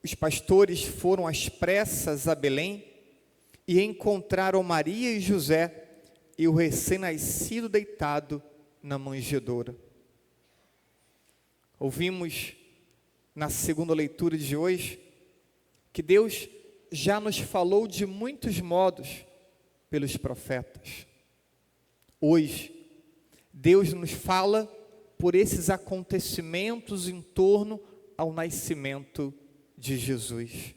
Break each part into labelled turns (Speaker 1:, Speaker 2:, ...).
Speaker 1: os pastores foram às pressas a Belém e encontraram Maria e José e o recém-nascido deitado na manjedoura. Ouvimos na segunda leitura de hoje que Deus já nos falou de muitos modos pelos profetas. Hoje, Deus nos fala por esses acontecimentos em torno ao nascimento de Jesus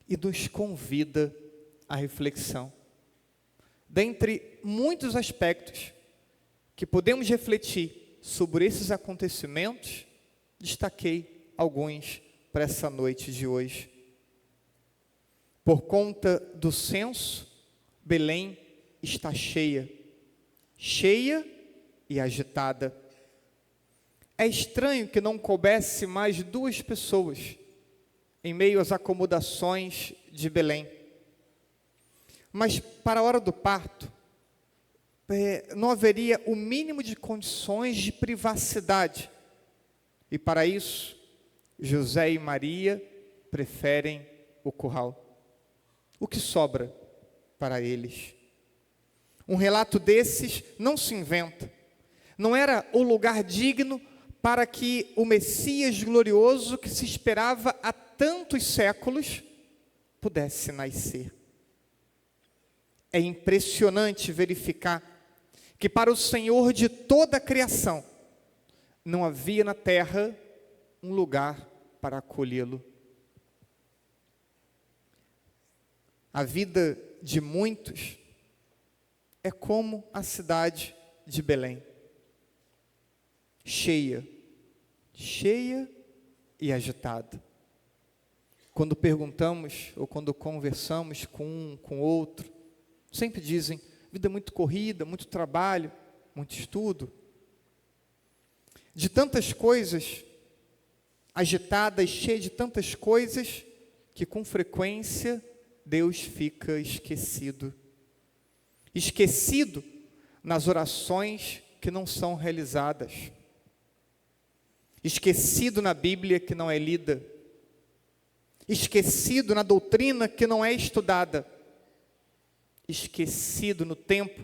Speaker 1: e nos convida à reflexão. Dentre muitos aspectos que podemos refletir sobre esses acontecimentos, destaquei alguns para essa noite de hoje. Por conta do censo, Belém está cheia e agitada. É estranho que não coubesse mais 2 pessoas em meio às acomodações de Belém. Mas para a hora do parto, não haveria o mínimo de condições de privacidade. E para isso, José e Maria preferem o curral. O que sobra para eles? Um relato desses não se inventa. Não era o lugar digno para que o Messias glorioso que se esperava há tantos séculos pudesse nascer. É impressionante verificar que para o Senhor de toda a criação não havia na terra um lugar para acolhê-lo. A vida de muitos é como a cidade de Belém, cheia e agitada. Quando perguntamos ou quando conversamos com um, com outro, sempre dizem, vida muito corrida, muito trabalho, muito estudo. De tantas coisas, agitada e cheia de tantas coisas, que com frequência Deus fica esquecido. Esquecido nas orações que não são realizadas. Esquecido na Bíblia que não é lida. Esquecido na doutrina que não é estudada. Esquecido no tempo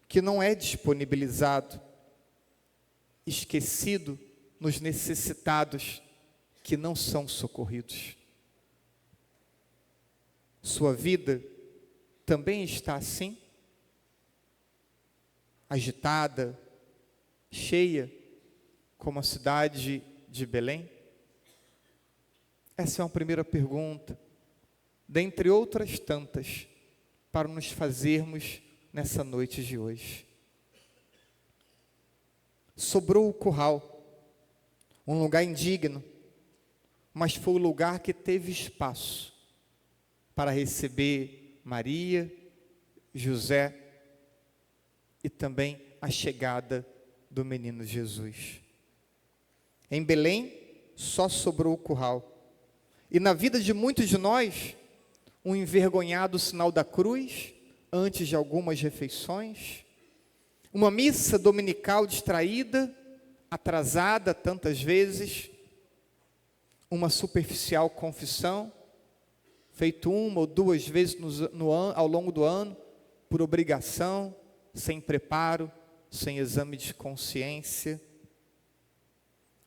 Speaker 1: que não é disponibilizado. Esquecido nos necessitados que não são socorridos. Sua vida também está assim? Agitada, cheia, como a cidade de Belém? Essa é uma primeira pergunta, dentre outras tantas, para nos fazermos nessa noite de hoje. Sobrou o curral, um lugar indigno, mas foi o lugar que teve espaço para receber Maria, José e também a chegada do menino Jesus. Em Belém só sobrou o curral. E na vida de muitos de nós, um envergonhado sinal da cruz, antes de algumas refeições, uma missa dominical distraída, atrasada tantas vezes, uma superficial confissão, feito 1 ou 2 vezes ao longo do ano, por obrigação, sem preparo, sem exame de consciência.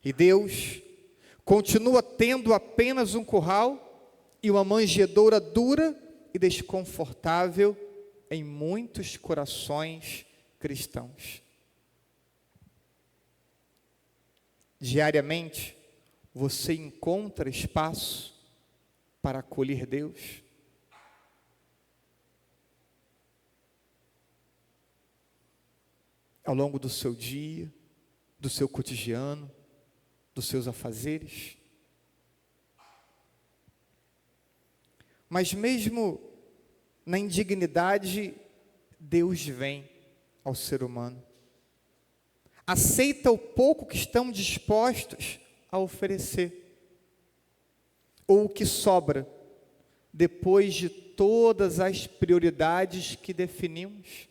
Speaker 1: E Deus continua tendo apenas um curral e uma manjedoura dura e desconfortável em muitos corações cristãos. Diariamente, você encontra espaço para acolher Deus? Ao longo do seu dia, do seu cotidiano, dos seus afazeres? Mas mesmo na indignidade, Deus vem ao ser humano. Aceita o pouco que estão dispostos a oferecer. Ou o que sobra, depois de todas as prioridades que definimos.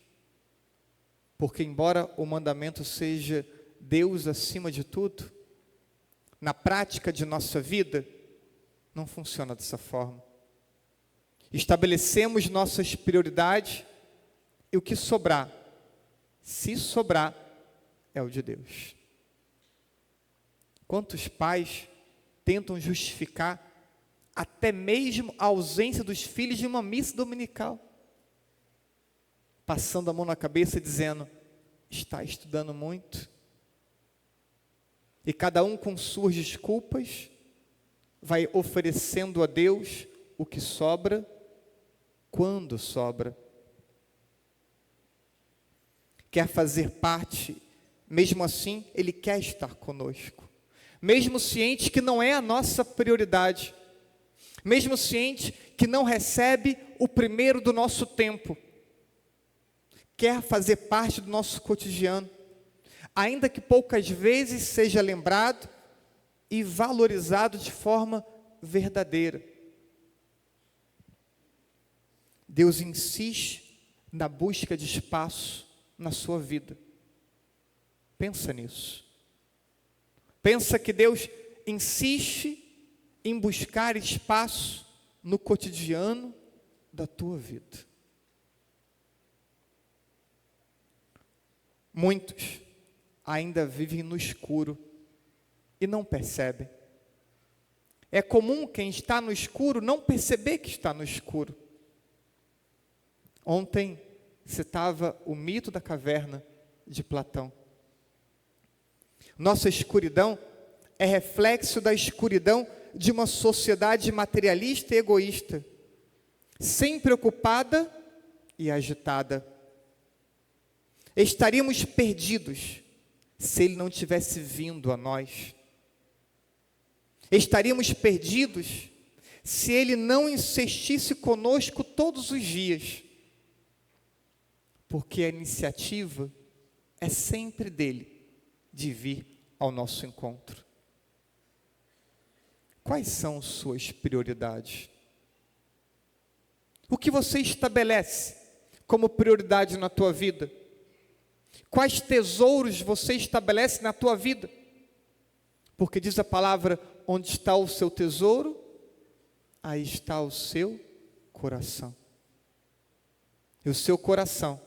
Speaker 1: Porque embora o mandamento seja Deus acima de tudo, na prática de nossa vida, não funciona dessa forma. Estabelecemos nossas prioridades e o que sobrar, se sobrar, é o de Deus. Quantos pais tentam justificar até mesmo a ausência dos filhos de uma missa dominical, passando a mão na cabeça e dizendo: está estudando muito. E cada um com suas desculpas vai oferecendo a Deus o que sobra, quando sobra. Quer fazer parte, mesmo assim, Ele quer estar conosco. Mesmo ciente que não é a nossa prioridade, mesmo ciente que não recebe o primeiro do nosso tempo, quer fazer parte do nosso cotidiano, ainda que poucas vezes seja lembrado e valorizado de forma verdadeira. Deus insiste na busca de espaço na sua vida. Pensa nisso. Pensa que Deus insiste em buscar espaço no cotidiano da tua vida. Muitos ainda vivem no escuro e não percebem. É comum quem está no escuro não perceber que está no escuro. Ontem citava o mito da caverna de Platão. Nossa escuridão é reflexo da escuridão de uma sociedade materialista e egoísta, sempre ocupada e agitada. Estaríamos perdidos se Ele não tivesse vindo a nós. Estaríamos perdidos se Ele não insistisse conosco todos os dias, porque a iniciativa é sempre dele de vir ao nosso encontro. Quais são suas prioridades? O que você estabelece como prioridade na tua vida? Quais tesouros você estabelece na tua vida? Porque diz a palavra: onde está o seu tesouro, aí está o seu coração. E o seu coração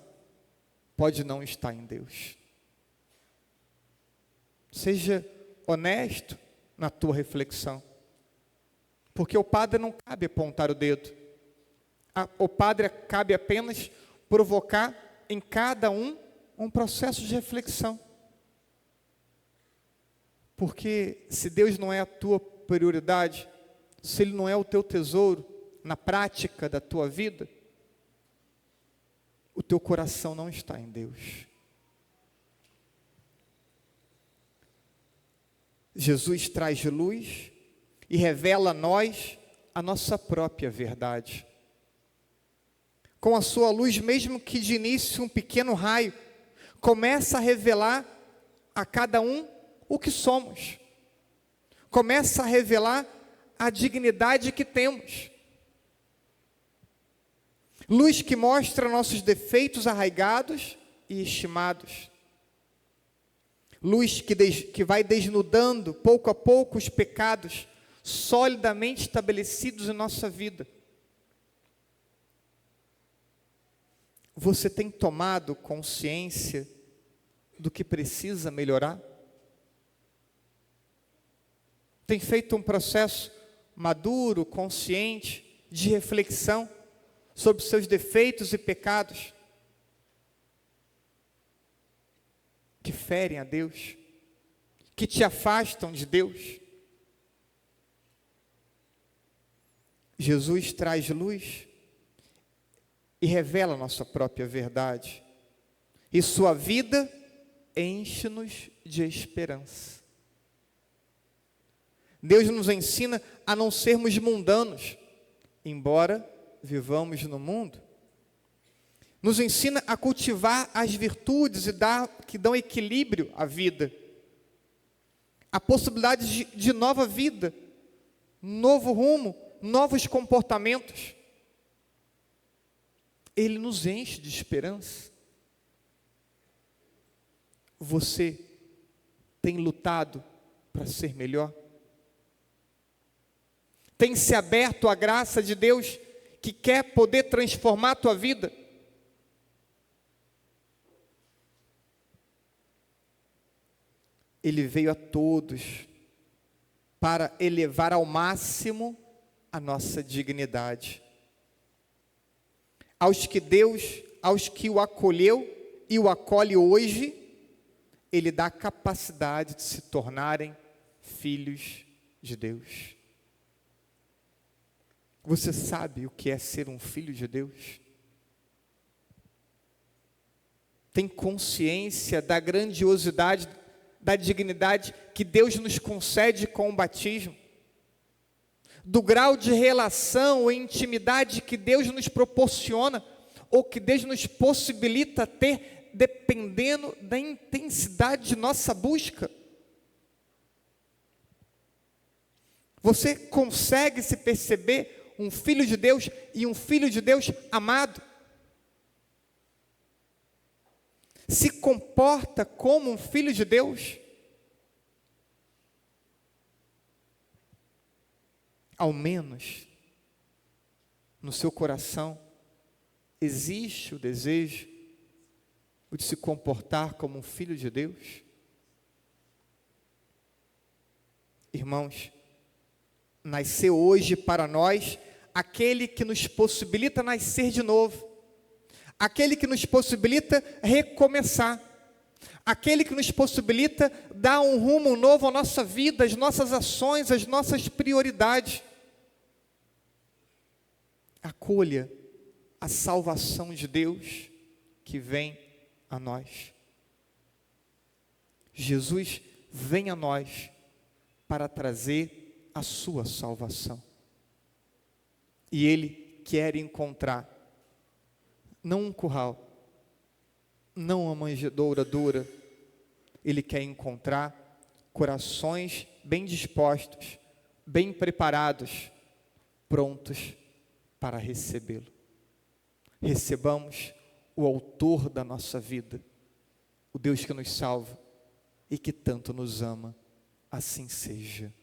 Speaker 1: pode não estar em Deus. Seja honesto na tua reflexão. Porque ao padre não cabe apontar o dedo. Ao padre cabe apenas provocar em cada um processo de reflexão. Porque se Deus não é a tua prioridade, se Ele não é o teu tesouro na prática da tua vida, o teu coração não está em Deus. Jesus traz luz e revela a nós a nossa própria verdade. Com a sua luz, mesmo que de início um pequeno raio, começa a revelar a cada um o que somos. Começa a revelar a dignidade que temos. Luz que mostra nossos defeitos arraigados e estimados. Luz que vai desnudando pouco a pouco os pecados solidamente estabelecidos em nossa vida. Você tem tomado consciência do que precisa melhorar? Tem feito um processo maduro, consciente, de reflexão sobre seus defeitos e pecados que ferem a Deus, que te afastam de Deus? Jesus traz luz e revela a nossa própria verdade, e sua vida enche-nos de esperança. Deus nos ensina a não sermos mundanos, embora vivamos no mundo. Nos ensina a cultivar as virtudes que dão equilíbrio à vida, a possibilidade de nova vida, novo rumo, novos comportamentos. Ele nos enche de esperança. Você tem lutado para ser melhor? Tem se aberto à graça de Deus que quer poder transformar a tua vida? Ele veio a todos para elevar ao máximo a nossa dignidade. Aos que o acolheu e o acolhe hoje, Ele dá a capacidade de se tornarem filhos de Deus. Você sabe o que é ser um filho de Deus? Tem consciência da grandiosidade, da dignidade que Deus nos concede com o batismo? Do grau de relação e intimidade que Deus nos proporciona, ou que Deus nos possibilita ter, dependendo da intensidade de nossa busca? Você consegue se perceber um filho de Deus e um filho de Deus amado? Se comporta como um filho de Deus? Ao menos, no seu coração, existe o desejo de se comportar como um filho de Deus? Irmãos, nasceu hoje para nós aquele que nos possibilita nascer de novo, aquele que nos possibilita recomeçar, aquele que nos possibilita dar um rumo novo à nossa vida, às nossas ações, às nossas prioridades. Acolha a salvação de Deus que vem a nós. Jesus vem a nós para trazer a sua salvação. E Ele quer encontrar, não um curral, não uma manjedoura dura, Ele quer encontrar corações bem dispostos, bem preparados, prontos para recebê-lo. Recebamos o autor da nossa vida, o Deus que nos salva e que tanto nos ama. Assim seja.